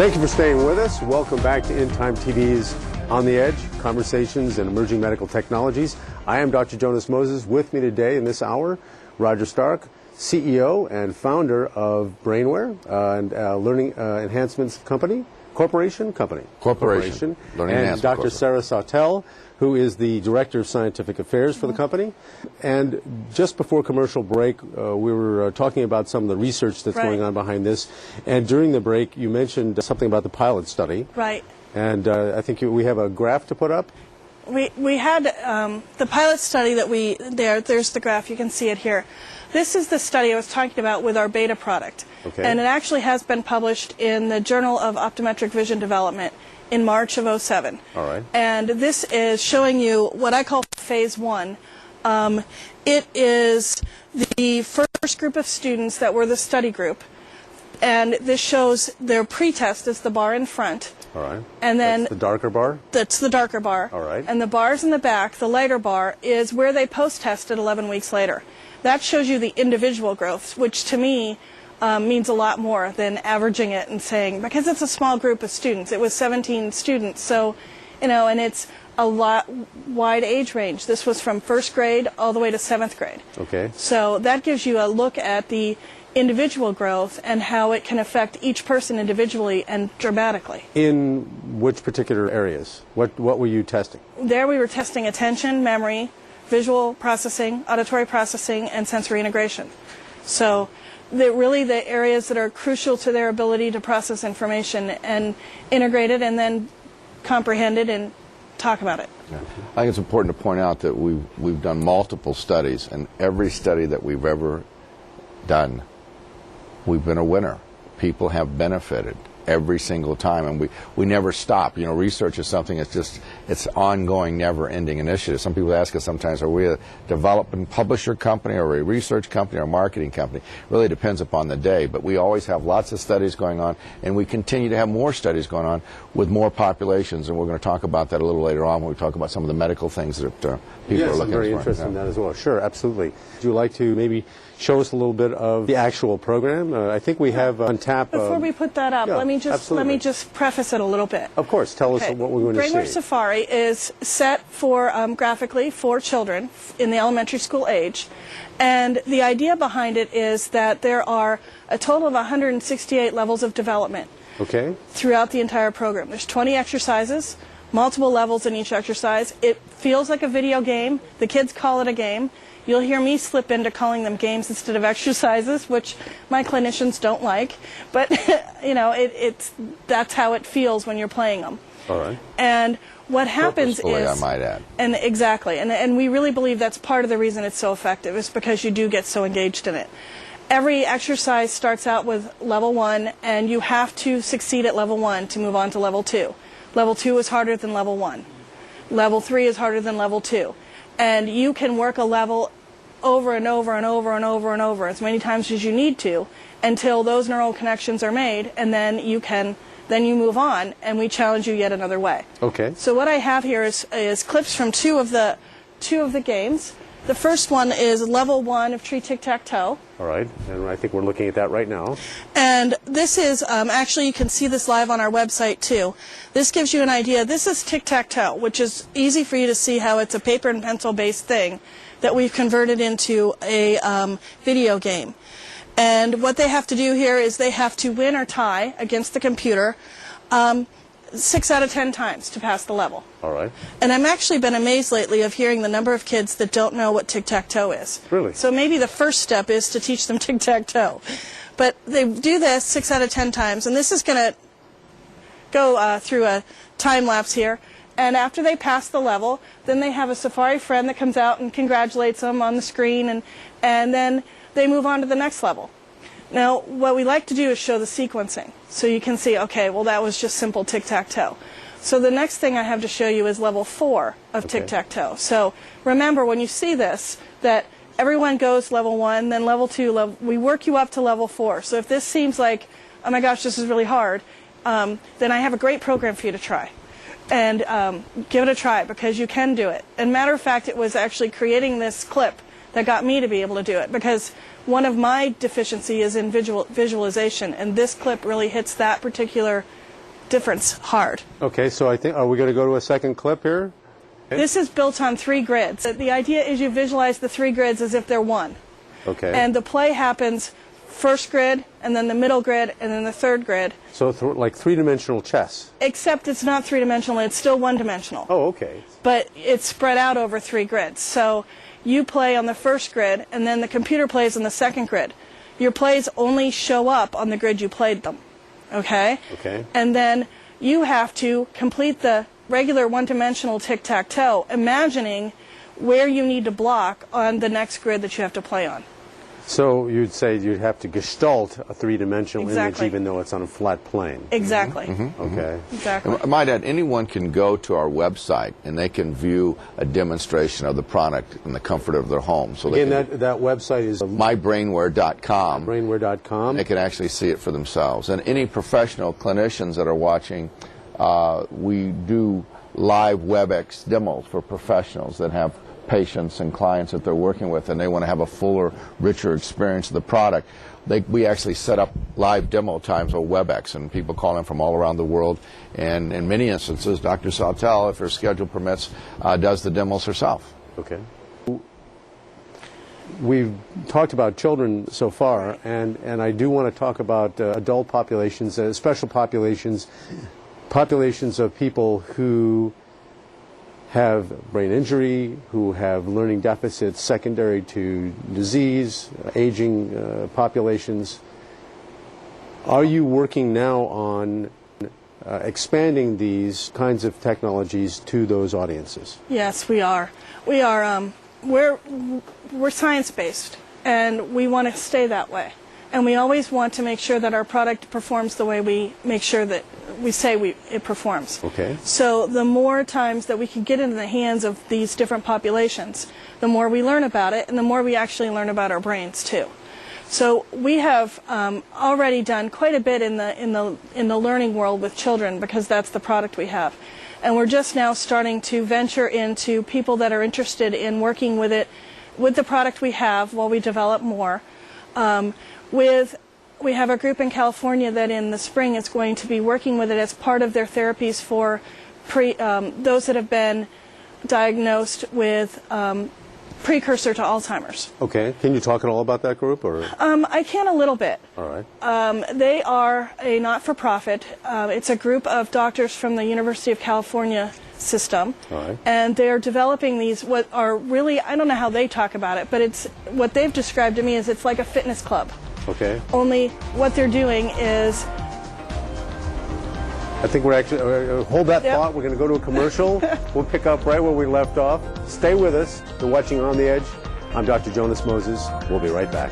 Thank you for staying with us. Welcome back to In Time TV's On the Edge, Conversations in Emerging Medical Technologies. I am Dr. Jonas Moses. With me today in this hour, Roger Stark, CEO and founder of Brainware and Learning Enhancements Corporation. Learning and Dr. Sarah Sawtelle, who is the Director of Scientific Affairs for the company. And just before commercial break, we were talking about some of the research that's going on behind this. And during the break, you mentioned something about the pilot study. Right. And I think we have a graph to put up. We had the pilot study that there's the graph, you can see it here. This is the study I was talking about with our beta product. Okay. And it actually has been published in the Journal of Optometric Vision Development in March of 2007. All right. And this is showing you what I call phase one. It is the first group of students that were the study group. And this shows their pretest is the bar in front. All right. And then that's the darker bar? That's the darker bar. All right. And the bars in the back, the lighter bar, is where they post-tested 11 weeks later. That shows you the individual growth, which to me means a lot more than averaging it and saying, because it's a small group of students. It was 17 students, so, and it's a wide age range. This was from first grade all the way to 7th grade. Okay. So that gives you a look at the individual growth and how it can affect each person individually and dramatically. In which particular areas? What were you testing? There we were testing attention, memory, visual processing, auditory processing, and sensory integration. So really the areas that are crucial to their ability to process information and integrate it and then comprehend it and talk about it. Yeah. I think it's important to point out that we've done multiple studies, and every study that we've ever done, we've been a winner. People have benefited every single time, and we never stop. Research is something it's ongoing, never-ending initiative. Some people ask us sometimes, are we a development publisher company, or a research company, or a marketing company? It really depends upon the day, but we always have lots of studies going on, and we continue to have more studies going on with more populations, and we're going to talk about that a little later on when we talk about some of the medical things that people are looking at. Yes, I'm very interested in that as well. Sure, absolutely. Would you like to maybe show us a little bit of the actual program? I think we have on tap. Before we put that up, let me just preface it a little bit. Of course, tell us what we're going to see. Brainware Safari is set for graphically for children in the elementary school age, and the idea behind it is that there are a total of 168 levels of development. Okay. Throughout the entire program. There's 20 exercises, multiple levels in each exercise. It feels like a video game. The kids call it a game. You'll hear me slip into calling them games instead of exercises, which my clinicians don't like. But, that's how it feels when you're playing them. All right. And what happens is... I might add. And exactly. And we really believe that's part of the reason it's so effective, is because you do get so engaged in it. Every exercise starts out with level 1, and you have to succeed at level 1 to move on to level 2. Level 2 is harder than level 1. Level 3 is harder than level 2. And you can work a level over and over and over and over and over as many times as you need to until those neural connections are made, and then you move on, and we challenge you yet another way. Okay. So what I have here is clips from two of the games. The first one is level 1 of Tree Tic-Tac-Toe. All right, and I think we're looking at that right now. And this is, actually you can see this live on our website too. This gives you an idea. This is Tic-Tac-Toe, which is easy for you to see how it's a paper and pencil based thing that we've converted into a video game. And what they have to do here is they have to win or tie against the computer 6 out of 10 times to pass the level. All right. And I've actually been amazed lately of hearing the number of kids that don't know what tic-tac-toe is. Really? So maybe the first step is to teach them tic-tac-toe. But they do this 6 out of 10 times, and this is going to go through a time lapse here. And after they pass the level, then they have a Safari friend that comes out and congratulates them on the screen, and then they move on to the next level. Now, what we like to do is show the sequencing. So you can see, okay, well, that was just simple tic-tac-toe. So the next thing I have to show you is level 4 of tic-tac-toe. So remember, when you see this, that everyone goes level 1, then level 2, we work you up to level 4. So if this seems like, oh my gosh, this is really hard, then I have a great program for you to try. And give it a try, because you can do it. And matter of fact, it was actually creating this clip that got me to be able to do it, because one of my deficiency is in visualization, and this clip really hits that particular difference hard. Okay, so I think, are we going to go to a second clip here? Okay. This is built on 3 grids. The idea is you visualize the 3 grids as if they're one. Okay. And the play happens first grid, and then the middle grid, and then the third grid. So like three-dimensional chess. Except it's not 3-dimensional, it's still 1-dimensional. Oh, okay. But it's spread out over 3 grids. So you play on the first grid, and then the computer plays on the second grid. Your plays only show up on the grid you played them. Okay? Okay. And then you have to complete the regular 1-dimensional tic-tac-toe, imagining where you need to block on the next grid that you have to play on. So you'd say you'd have to gestalt a three-dimensional image even though it's on a flat plane. Exactly. Okay. Exactly. I might add, anyone can go to our website and they can view a demonstration of the product in the comfort of their home. So Again, that website is mybrainware.com. brainware.com. They can actually see it for themselves. And any professional clinicians that are watching, we do live WebEx demos for professionals that have patients and clients that they're working with, and they want to have a fuller, richer experience of the product. We actually set up live demo times on WebEx, and people call in from all around the world. And in many instances, Dr. Sawtelle, if her schedule permits, does the demos herself. Okay. We've talked about children so far, and I do want to talk about adult populations, special populations of people who have brain injury, who have learning deficits secondary to disease, aging populations. Are you working now on expanding these kinds of technologies to those audiences? Yes, we are. We're science-based, and we want to stay that way. And we always want to make sure that our product performs the way we make sure that we say it performs. Okay. So the more times that we can get into the hands of these different populations, the more we learn about it, and the more we actually learn about our brains too. So we have already done quite a bit in the learning world with children, because that's the product we have. And we're just now starting to venture into people that are interested in working with it, with the product we have, while we develop more. We have a group in California that in the spring is going to be working with it as part of their therapies for those that have been diagnosed with precursor to Alzheimer's. Okay. Can you talk at all about that group? Or? I can a little bit. All right. They are a not-for-profit. It's a group of doctors from the University of California system. All right. And they're developing these, what are really, I don't know how they talk about it, but it's what they've described to me is it's like a fitness club. Okay. Only what they're doing is... I think we're actually, hold that thought, we're going to go to a commercial. We'll pick up right where we left off. Stay with us. You're watching On the Edge. I'm Dr. Jonas Moses. We'll be right back.